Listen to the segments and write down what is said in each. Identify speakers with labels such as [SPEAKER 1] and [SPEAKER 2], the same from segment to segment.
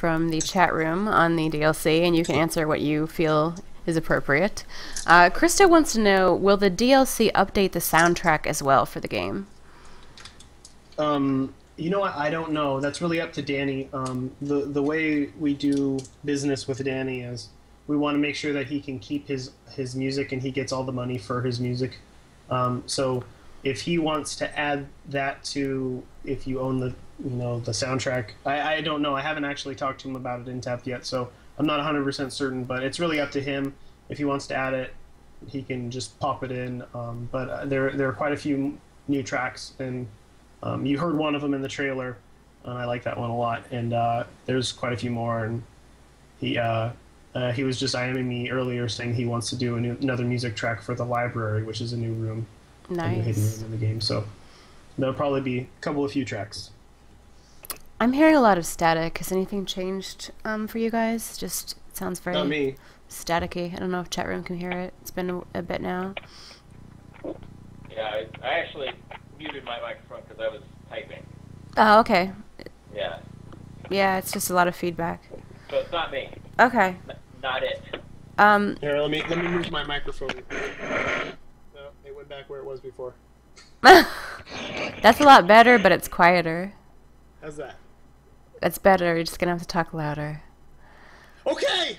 [SPEAKER 1] from the chat room on the DLC, and you can answer what you feel is appropriate. Krista wants to know, will the DLC update the soundtrack as well for the game?
[SPEAKER 2] You know what? I don't know. That's really up to Danny. The way we do business with Danny is we want to make sure that he can keep his music and he gets all the money for his music. So if he wants to add that to, if you own the the soundtrack, I don't know. I haven't actually talked to him about it in depth yet, so I'm not 100% certain. But it's really up to him. If he wants to add it, he can just pop it in. But there are quite a few new tracks, and you heard one of them in the trailer, and I like that one a lot. And there's quite a few more. And he was just IMing me earlier saying he wants to do another music track for the library, which is a new room,
[SPEAKER 1] nice,
[SPEAKER 2] a new hidden room in the game. So there'll probably be a few tracks.
[SPEAKER 1] I'm hearing a lot of static. Has anything changed for you guys? Just it sounds very
[SPEAKER 2] Not me.
[SPEAKER 1] Staticky. I don't know if chat room can hear it. It's been a bit now.
[SPEAKER 3] Yeah, I actually muted my microphone because I was typing.
[SPEAKER 1] Oh, okay.
[SPEAKER 3] Yeah.
[SPEAKER 1] Yeah, it's just a lot of feedback.
[SPEAKER 3] So it's not me.
[SPEAKER 1] Okay.
[SPEAKER 3] Not it.
[SPEAKER 2] Here, let me move my microphone. No, it went back where it was before.
[SPEAKER 1] That's a lot better, but it's quieter.
[SPEAKER 2] How's that?
[SPEAKER 1] That's better. You're just gonna have to talk louder.
[SPEAKER 2] Okay!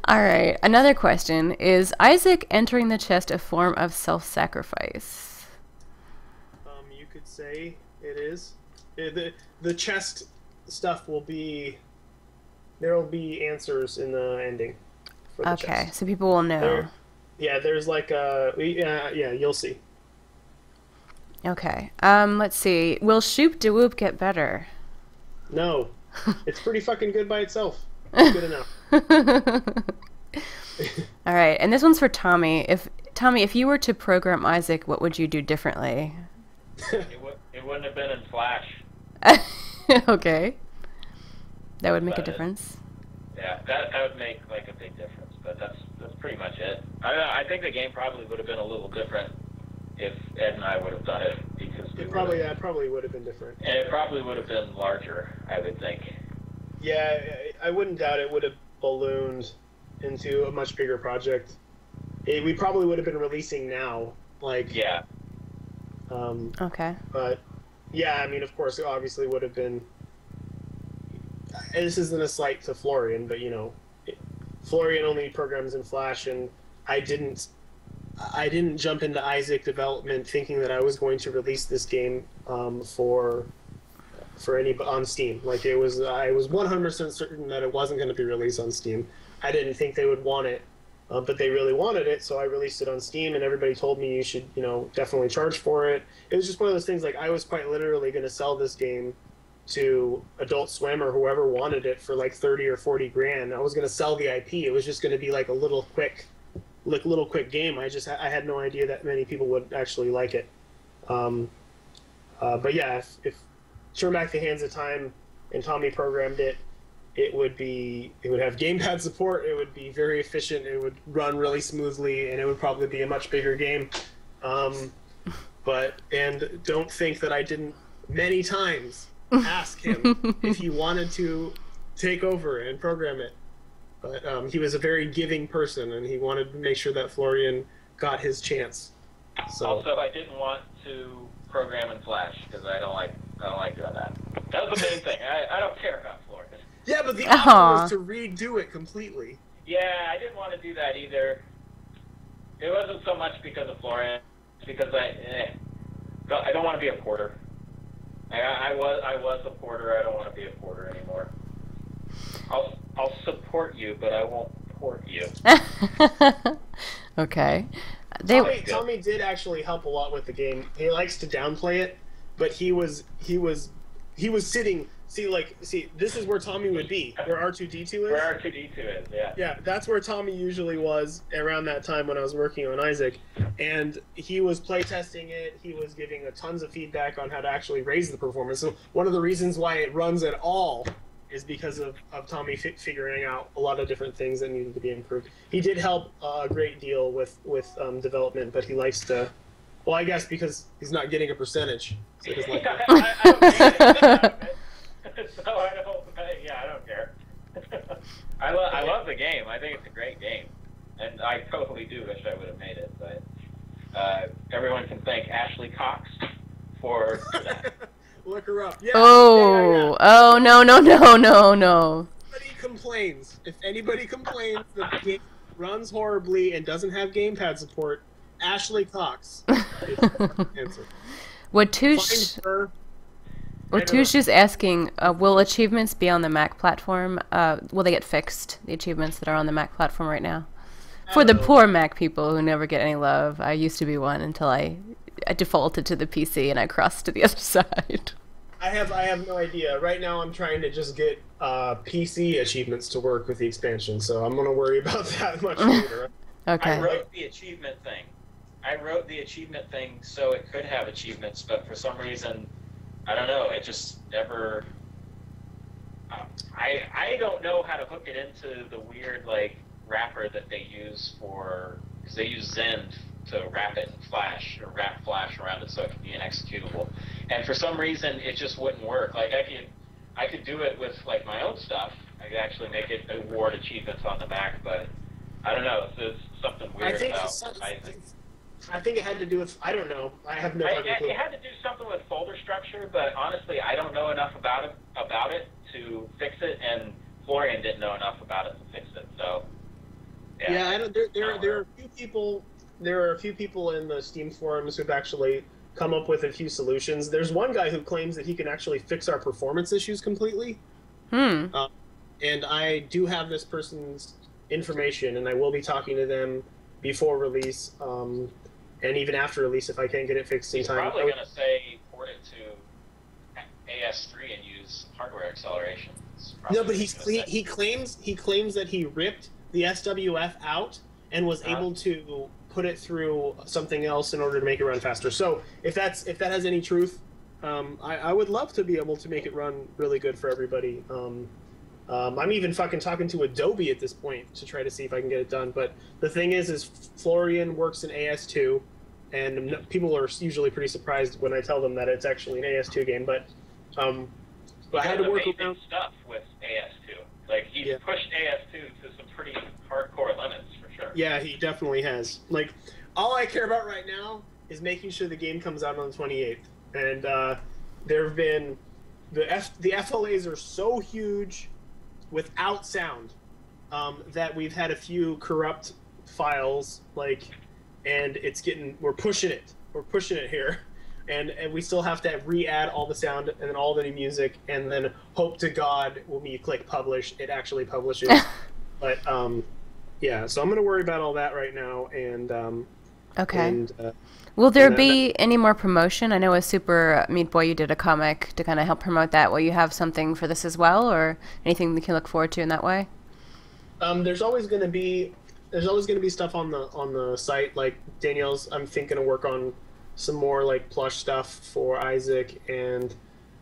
[SPEAKER 1] Alright, another question. Is Isaac entering the chest a form of self-sacrifice?
[SPEAKER 2] You could say it is. The chest stuff will be... There will be answers in the ending. For the
[SPEAKER 1] Okay,
[SPEAKER 2] chest.
[SPEAKER 1] so people will know.
[SPEAKER 2] There's like a... yeah, you'll see.
[SPEAKER 1] Okay. Let's see. Will Shoop de Whoop get better?
[SPEAKER 2] No. It's pretty fucking good by itself. It's good enough.
[SPEAKER 1] All right, and this one's for Tommy. If you were to program Isaac, what would you do differently?
[SPEAKER 3] It wouldn't have been in Flash.
[SPEAKER 1] Okay. That would make a difference.
[SPEAKER 3] Yeah, that would make like a big difference. But that's pretty much it. I don't know, I think the game probably would have been a little different if Ed and I would have done it, because
[SPEAKER 2] It probably would have been different.
[SPEAKER 3] And it probably would have been larger, I would think.
[SPEAKER 2] Yeah, I wouldn't doubt it would have ballooned into a much bigger project. We probably would have been releasing now, like...
[SPEAKER 3] Yeah.
[SPEAKER 1] Okay.
[SPEAKER 2] But, yeah, I mean, of course, it obviously would have been... And this isn't a slight to Florian, but, Florian only programs in Flash, and I didn't jump into Isaac development thinking that I was going to release this game for any on Steam. Like I was 100% certain that it wasn't going to be released on Steam. I didn't think they would want it, but they really wanted it, so I released it on Steam, and everybody told me you should, definitely charge for it. It was just one of those things. Like I was quite literally going to sell this game to Adult Swim or whoever wanted it for like 30 or 40 grand. I was going to sell the IP. It was just going to be like a little quick game. I had no idea that many people would actually like it. But yeah, if Turn Back the Hands of Time and Tommy programmed it, it would have gamepad support. It would be very efficient. It would run really smoothly, and it would probably be a much bigger game. And don't think that I didn't many times ask him if he wanted to take over and program it. But he was a very giving person, and he wanted to make sure that Florian got his chance. So.
[SPEAKER 3] Also, I didn't want to program in Flash because I don't like doing that. That was the main thing. I don't care about Florian.
[SPEAKER 2] Yeah, but the option was to redo it completely.
[SPEAKER 3] Yeah, I didn't want to do that either. It wasn't so much because of Florian. It's because I don't want to be a porter. I was a porter. I don't want to be a porter anymore. I'll support you, but I won't port you.
[SPEAKER 1] Okay.
[SPEAKER 2] Tommy did actually help a lot with the game. He likes to downplay it, but he was sitting. See, this is where Tommy would be. Where R2D2 is.
[SPEAKER 3] Where R2D2 is, yeah.
[SPEAKER 2] Yeah, that's where Tommy usually was around that time when I was working on Isaac, and he was playtesting it. He was giving tons of feedback on how to actually raise the performance. So one of the reasons why it runs at all is because of Tommy figuring out a lot of different things that needed to be improved. He did help a great deal with development, but he likes to... Well, I guess because he's not getting a percentage. So he doesn't like
[SPEAKER 3] I don't get anything out of it. So I don't... Yeah, I don't care. I love the game. I think it's a great game, and I totally do wish I would have made it. But everyone can thank Ashley Cox for that.
[SPEAKER 2] Look her up. Yeah.
[SPEAKER 1] Oh, oh no, no, no, no, no.
[SPEAKER 2] If anybody complains that the game runs horribly and doesn't have gamepad support, Ashley Cox is the answer.
[SPEAKER 1] What Touche is asking, will achievements be on the Mac platform? Will they get fixed, the achievements that are on the Mac platform right now? For the poor Mac people who never get any love, I used to be one until I defaulted to the PC and I crossed to the other side.
[SPEAKER 2] I have no idea. Right now I'm trying to just get PC achievements to work with the expansion, so I'm going to worry about that much later.
[SPEAKER 1] Okay.
[SPEAKER 3] I wrote the achievement thing so it could have achievements, but for some reason, I don't know, it just never... I don't know how to hook it into the weird, like, wrapper that they use for... Because they use Zend to wrap it in Flash, or wrap Flash around it so it can be an executable. And for some reason, it just wouldn't work. Like, I could do it with, like, my own stuff. I could actually make it award achievements on the Mac, but I don't know. There's something weird
[SPEAKER 2] I think it had to do with, I don't know. I have no fucking clue.
[SPEAKER 3] It had to do something with folder structure, but honestly, I don't know enough about it to fix it, and Florian didn't know enough about it to fix it. So
[SPEAKER 2] yeah, I don't. There are a few people. There are a few people in the Steam forums who've actually come up with a few solutions. There's one guy who claims that he can actually fix our performance issues completely. And I do have this person's information, and I will be talking to them before release, and even after release if I can't get it fixed in time.
[SPEAKER 3] He's probably going to say port it to AS3 and use hardware acceleration.
[SPEAKER 2] No, but he claims that he ripped the SWF out and was able to put it through something else in order to make it run faster. So if that has any truth, I would love to be able to make it run really good for everybody. I'm even fucking talking to Adobe at this point to try to see if I can get it done. But the thing is Florian works in AS2, and people are usually pretty surprised when I tell them that it's actually an AS2 game. But I had to work around
[SPEAKER 3] stuff with AS2. Like, he's pushed AS2 to some pretty hardcore limits, for sure.
[SPEAKER 2] Yeah, he definitely has. Like, all I care about right now is making sure the game comes out on the 28th. And there have been... The FLAs are so huge without sound that we've had a few corrupt files, like, and we're pushing it. We're pushing it here. And we still have to re-add all the sound and then all the new music, and then hope to God when we click publish, it actually publishes. But yeah, so I'm going to worry about all that right now. And
[SPEAKER 1] okay.
[SPEAKER 2] And,
[SPEAKER 1] will there be any more promotion? I know as Super Meat Boy you did a comic to kind of help promote that. Will you have something for this as well, or anything we can look forward to in that way?
[SPEAKER 2] There's always going to be stuff on the site. Like Danielle's, I'm thinking to work on some more like plush stuff for Isaac, and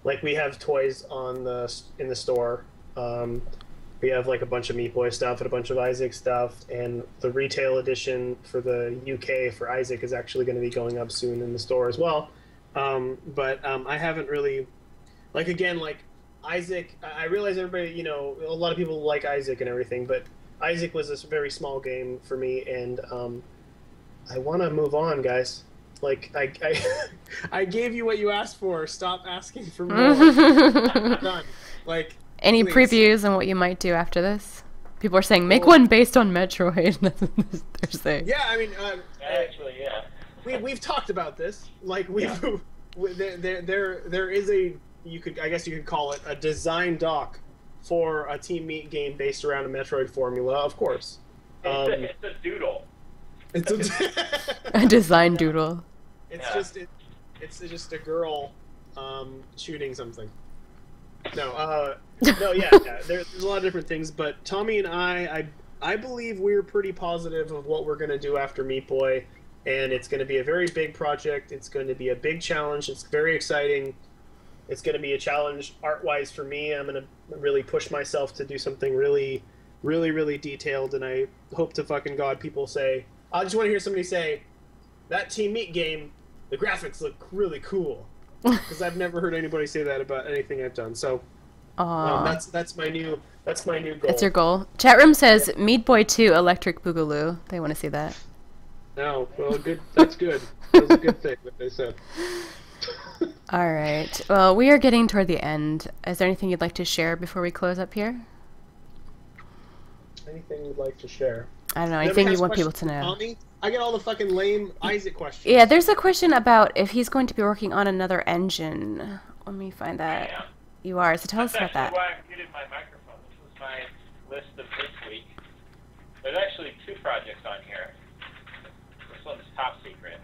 [SPEAKER 2] like we have toys in the store. We have like a bunch of Meat Boy stuff and a bunch of Isaac stuff, and the retail edition for the UK for Isaac is actually going to be going up soon in the store as well. But I haven't really, like, again, like Isaac, I realize everybody, you know, a lot of people like Isaac and everything, but Isaac was this very small game for me, and I want to move on, guys. Like, I gave you what you asked for. Stop asking for more. Done. Like,
[SPEAKER 1] any
[SPEAKER 2] please.
[SPEAKER 1] previews on what you might do after this? People are saying, make one based on Metroid. They're saying.
[SPEAKER 2] Yeah, I mean,
[SPEAKER 3] actually, yeah.
[SPEAKER 2] We've talked about this. Like, there is a, I guess you could call it a design doc for a Team Meat game based around a Metroid formula, of course.
[SPEAKER 3] It's a doodle.
[SPEAKER 2] It's
[SPEAKER 1] a design doodle.
[SPEAKER 2] It's just a girl shooting something. No, yeah. There's a lot of different things, but Tommy and I believe we're pretty positive of what we're going to do after Meat Boy, and it's going to be a very big project. It's going to be a big challenge. It's very exciting. It's going to be a challenge art-wise for me. I'm going to really push myself to do something really, really, really detailed, and I hope to fucking God people say, I just want to hear somebody say, that Team Meat game, the graphics look really cool. Because I've never heard anybody say that about anything I've done. So
[SPEAKER 1] Aw.
[SPEAKER 2] That's my new goal.
[SPEAKER 1] That's your goal. Chat room says Meat Boy 2 Electric Boogaloo. They want to see that.
[SPEAKER 2] No, well, good. That's good. That's a good thing that they said.
[SPEAKER 1] All right. Well, we are getting toward the end. Is there anything you'd like to share before we close up here?
[SPEAKER 2] Anything you'd like to share?
[SPEAKER 1] I don't know. Anything you want people to know?
[SPEAKER 2] Tommy? I get all the fucking lame Isaac questions.
[SPEAKER 1] Yeah, there's a question about if he's going to be working on another engine. Let me find that.
[SPEAKER 3] Yeah.
[SPEAKER 1] You are. So tell us about that.
[SPEAKER 3] That's actually why I muted my microphone. This was my list of this week. There's actually 2 projects on here. This one's top secret.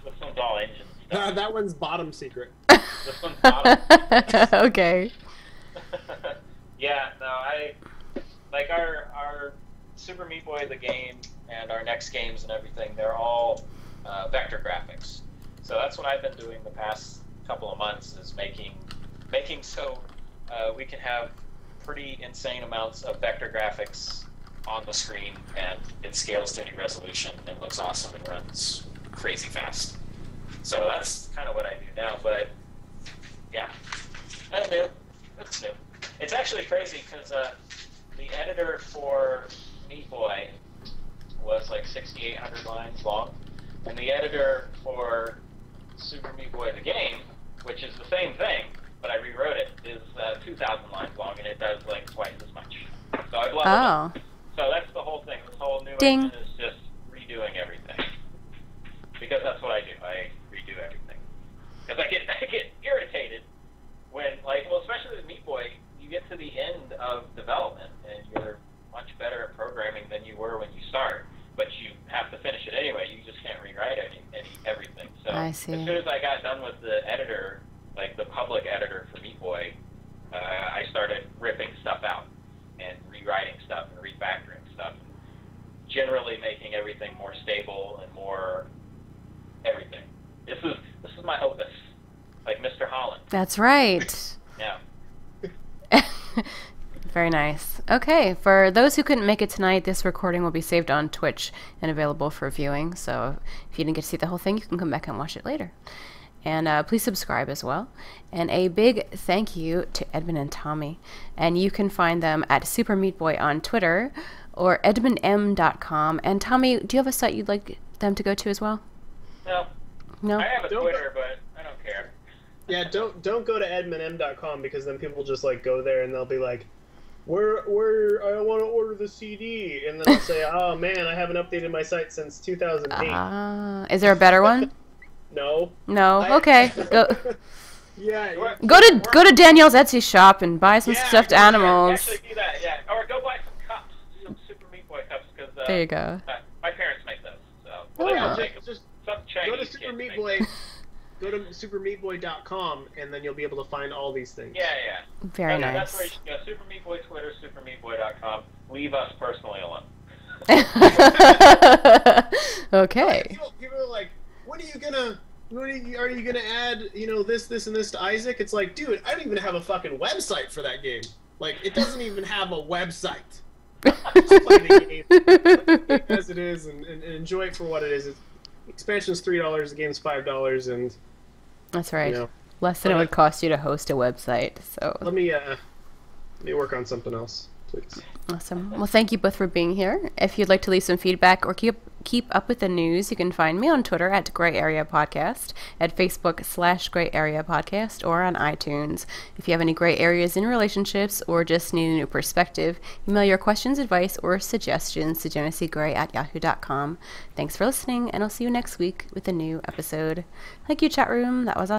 [SPEAKER 3] This one's all engine stuff.
[SPEAKER 2] That one's bottom secret.
[SPEAKER 3] This one's bottom secret.
[SPEAKER 1] Okay.
[SPEAKER 3] Yeah, no, like our Super Meat Boy the game and our next games and everything, they're all vector graphics. So that's what I've been doing the past couple of months, is making so we can have pretty insane amounts of vector graphics on the screen, and it scales to any resolution and looks awesome and runs crazy fast. So that's kind of what I do now, but yeah, that's new. That's new. It's actually crazy because the editor for Meat Boy was like 6,800 lines long, and the editor for Super Meat Boy the game, which is the same thing, but I rewrote it, is 2,000 lines long, and it does like twice as much. So I've leveled up. So that's the whole thing. This whole new engine is just redoing everything. Because that's what I do. I redo everything. Because I get irritated when, like, well, especially with Meat Boy, you get to the end of development and you're much better at programming than you were when you start, but you have to finish it anyway. You just can't rewrite everything. So
[SPEAKER 1] I see.
[SPEAKER 3] As soon as I got done with the editor, like the public editor for Meat Boy, I started ripping stuff out and rewriting stuff and refactoring stuff, generally making everything more stable and more everything. This is my opus, like Mr. Holland.
[SPEAKER 1] That's right.
[SPEAKER 3] Yeah.
[SPEAKER 1] Very nice. Okay, for those who couldn't make it tonight, this recording will be saved on Twitch and available for viewing. So if you didn't get to see the whole thing, you can come back and watch it later. And please subscribe as well. And a big thank you to Edmund and Tommy. And you can find them at Super Meat Boy on Twitter or edmundm.com. And Tommy, do you have a site you'd like them to go to as well?
[SPEAKER 3] No.
[SPEAKER 1] No?
[SPEAKER 3] I have a Twitter, but I don't care.
[SPEAKER 2] Yeah, don't go to edmundm.com, because then people just like go there and they'll be like, where I want to order the CD, and then I'll say, oh man, I haven't updated my site since 2008.
[SPEAKER 1] Is there a better one?
[SPEAKER 2] No.
[SPEAKER 1] Okay. Go.
[SPEAKER 2] Yeah.
[SPEAKER 1] Go to Danielle's Etsy shop and buy some stuffed animals.
[SPEAKER 3] Actually do that, yeah. Or go buy some cups, some Super Meat Boy cups, because
[SPEAKER 1] there you go.
[SPEAKER 3] My parents make those. So
[SPEAKER 2] Just
[SPEAKER 3] some Chinese
[SPEAKER 2] go to Super
[SPEAKER 3] kids
[SPEAKER 2] Meat
[SPEAKER 3] make
[SPEAKER 2] Boy.
[SPEAKER 3] them.
[SPEAKER 2] Go to supermeatboy.com, and then you'll be able to find all these things.
[SPEAKER 3] Yeah.
[SPEAKER 1] Very nice.
[SPEAKER 3] That's where you should go. Super Meat Boy Twitter, supermeatboy.com. Leave us personally alone.
[SPEAKER 1] Okay.
[SPEAKER 2] People are like, are you gonna add, this and this to Isaac? It's like, dude, I don't even have a fucking website for that game. Like, it doesn't even have a website. Just play the game as it is and enjoy it for what it is. Expansion's $3, the game's $5, and
[SPEAKER 1] that's right. Less than it would cost you to host a website. So
[SPEAKER 2] let me work on something else, please.
[SPEAKER 1] Awesome. Well, thank you both for being here. If you'd like to leave some feedback or keep up with the news, you can find me on Twitter at Gray Area Podcast, at Facebook/Gray Area Podcast, or on iTunes. If you have any gray areas in relationships or just need a new perspective, email your questions, advice, or suggestions to genessegray@yahoo.com. Thanks for listening, and I'll see you next week with a new episode. Thank you, chat room. That was awesome.